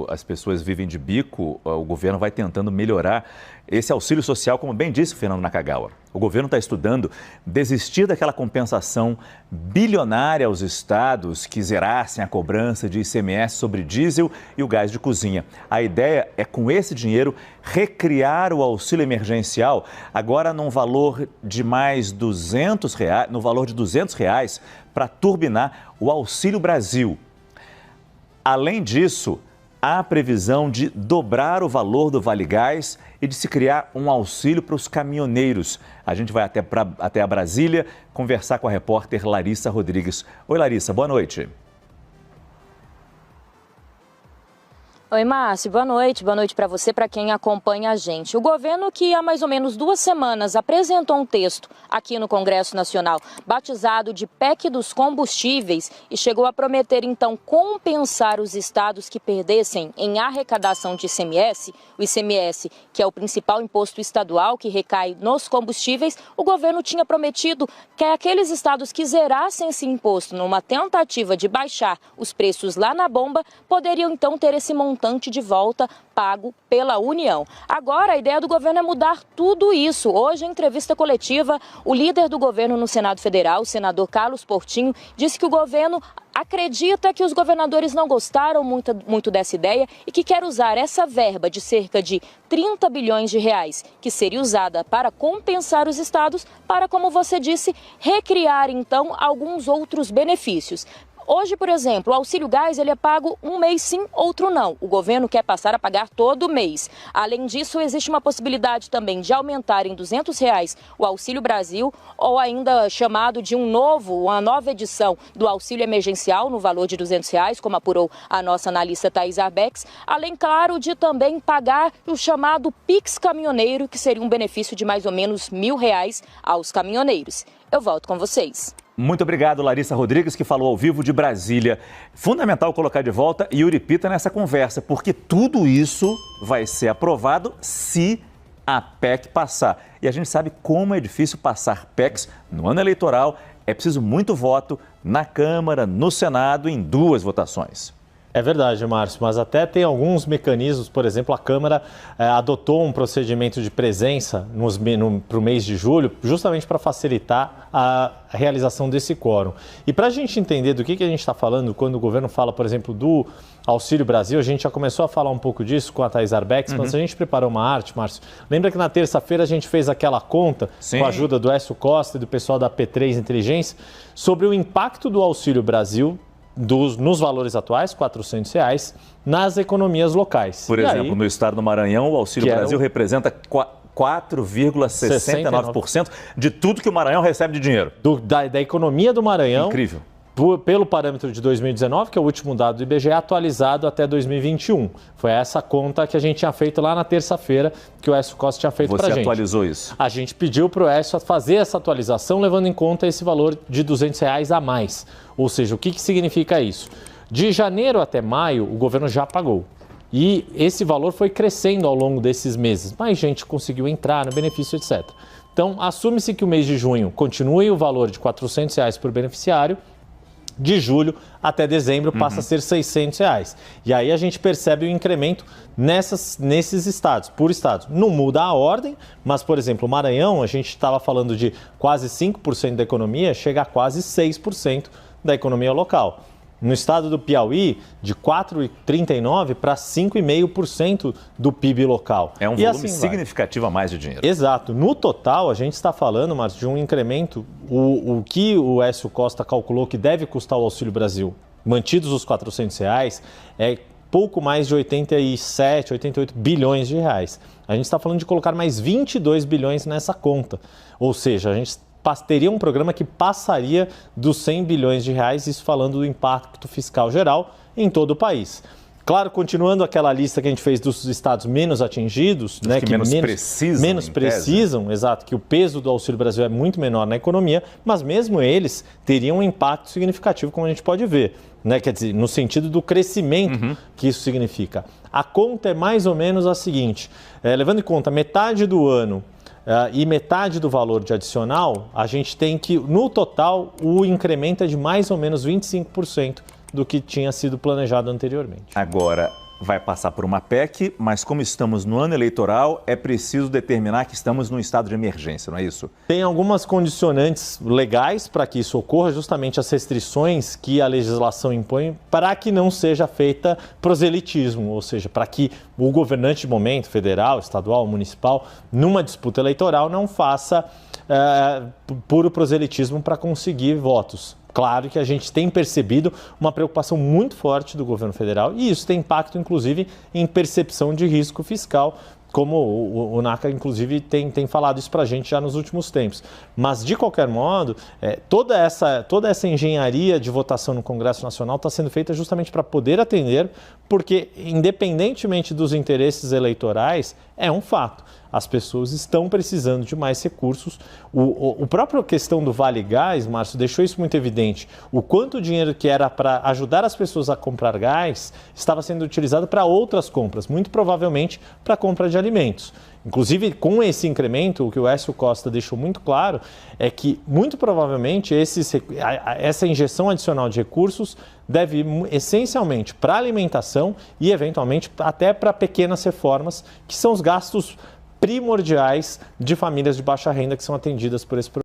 as pessoas vivem de bico, o governo vai tentando melhorar esse auxílio social, como bem disse o Fernando Nakagawa. O governo está estudando desistir daquela compensação bilionária aos estados que zerassem a cobrança de ICMS sobre diesel e o gás de cozinha. A ideia é, com esse dinheiro, recriar o auxílio emergencial, agora num valor de mais R$200, no valor de R$200, para turbinar o Auxílio Brasil. Além disso, há a previsão de dobrar o valor do Vale Gás e de se criar um auxílio para os caminhoneiros. A gente vai até a Brasília conversar com a repórter Larissa Rodrigues. Oi, Larissa, boa noite. Oi, Márcio, boa noite para você, para quem acompanha a gente. O governo, que há mais ou menos 2 semanas apresentou um texto aqui no Congresso Nacional, batizado de PEC dos combustíveis, e chegou a prometer então compensar os estados que perdessem em arrecadação de ICMS, o ICMS, que é o principal imposto estadual que recai nos combustíveis. O governo tinha prometido que aqueles estados que zerassem esse imposto numa tentativa de baixar os preços lá na bomba, poderiam então ter esse montante de volta pago pela União. Agora, a ideia do governo é mudar tudo isso. Hoje, em entrevista coletiva, o líder do governo no Senado Federal, o senador Carlos Portinho, disse que o governo acredita que os governadores não gostaram muito dessa ideia e que quer usar essa verba de cerca de 30 bilhões de reais, que seria usada para compensar os estados, para, como você disse, recriar, então, alguns outros benefícios. Hoje, por exemplo, o auxílio gás ele é pago um mês sim, outro não. O governo quer passar a pagar todo mês. Além disso, existe uma possibilidade também de aumentar em R$200 o Auxílio Brasil, ou ainda chamado de uma nova edição do auxílio emergencial no valor de R$200, como apurou a nossa analista Thaís Arbex. Além, claro, de também pagar o chamado Pix Caminhoneiro, que seria um benefício de mais ou menos R$1.000 aos caminhoneiros. Eu volto com vocês. Muito obrigado, Larissa Rodrigues, que falou ao vivo de Brasília. Fundamental colocar de volta Yuri Pita nessa conversa, porque tudo isso vai ser aprovado se a PEC passar. E a gente sabe como é difícil passar PECs no ano eleitoral. É preciso muito voto na Câmara, no Senado, em 2 votações. É verdade, Márcio, mas até tem alguns mecanismos. Por exemplo, a Câmara adotou um procedimento de presença para o mês de julho, justamente para facilitar a realização desse quórum. E para a gente entender do que a gente está falando, quando o governo fala, por exemplo, do Auxílio Brasil, a gente já começou a falar um pouco disso com a Thaís Arbex, mas a gente preparou uma arte, Márcio. Lembra que na terça-feira a gente fez aquela conta, Sim, com a ajuda do Écio Costa e do pessoal da P3 Inteligência, sobre o impacto do Auxílio Brasil nos valores atuais, R$400, nas economias locais. Por exemplo, no estado do Maranhão, o Auxílio Brasil representa 4,69% de tudo que o Maranhão recebe de dinheiro. Da economia do Maranhão. Incrível. Pelo parâmetro de 2019, que é o último dado do IBGE, atualizado até 2021. Foi essa conta que a gente tinha feito lá na terça-feira, que o Écio Costa tinha feito para a gente. Você atualizou isso? A gente pediu para o Écio fazer essa atualização, levando em conta esse valor de R$200 a mais. Ou seja, o que significa isso? De janeiro até maio, o governo já pagou. E esse valor foi crescendo ao longo desses meses. Mais gente conseguiu entrar no benefício, etc. Então, assume-se que o mês de junho continue o valor de R$400 por beneficiário. De julho até dezembro passa a ser R$600. E aí a gente percebe o incremento nesses estados, por estado. Não muda a ordem, mas, por exemplo, o Maranhão, a gente estava falando de quase 5% da economia, chega a quase 6% da economia local. No estado do Piauí, de 4,39% para 5,5% do PIB local. É um volume significativo a mais de dinheiro. Exato. No total, a gente está falando, Márcio, de um incremento, o que o Écio Costa calculou que deve custar o Auxílio Brasil, mantidos os R$400, é pouco mais de 87, 88 bilhões de reais. A gente está falando de colocar mais 22 bilhões nessa conta. Ou seja, a gente teria um programa que passaria dos 100 bilhões de reais, isso falando do impacto fiscal geral em todo o país. Claro, continuando aquela lista que a gente fez dos estados menos atingidos, né, que menos precisam, exato, que o peso do Auxílio Brasil é muito menor na economia, mas mesmo eles teriam um impacto significativo, como a gente pode ver, né, quer dizer, no sentido do crescimento que isso significa. A conta é mais ou menos a seguinte, levando em conta metade do ano e metade do valor de adicional, a gente tem que, no total, o incremento é de mais ou menos 25% do que tinha sido planejado anteriormente. Agora, vai passar por uma PEC, mas como estamos no ano eleitoral, é preciso determinar que estamos num estado de emergência, não é isso? Tem algumas condicionantes legais para que isso ocorra, justamente as restrições que a legislação impõe para que não seja feita proselitismo, ou seja, para que o governante de momento, federal, estadual, municipal, numa disputa eleitoral não faça puro proselitismo para conseguir votos. Claro que a gente tem percebido uma preocupação muito forte do governo federal e isso tem impacto, inclusive, em percepção de risco fiscal, como o NACA, inclusive, tem falado isso para a gente já nos últimos tempos. Mas, de qualquer modo, toda essa engenharia de votação no Congresso Nacional está sendo feita justamente para poder atender, porque, independentemente dos interesses eleitorais, é um fato. As pessoas estão precisando de mais recursos. A própria questão do Vale Gás, Márcio, deixou isso muito evidente. O quanto dinheiro que era para ajudar as pessoas a comprar gás estava sendo utilizado para outras compras, muito provavelmente para a compra de alimentos. Inclusive, com esse incremento, o que o Écio Costa deixou muito claro é que, muito provavelmente, essa injeção adicional de recursos deve ir essencialmente para a alimentação e, eventualmente, até para pequenas reformas, que são os gastos primordiais de famílias de baixa renda que são atendidas por esse programa.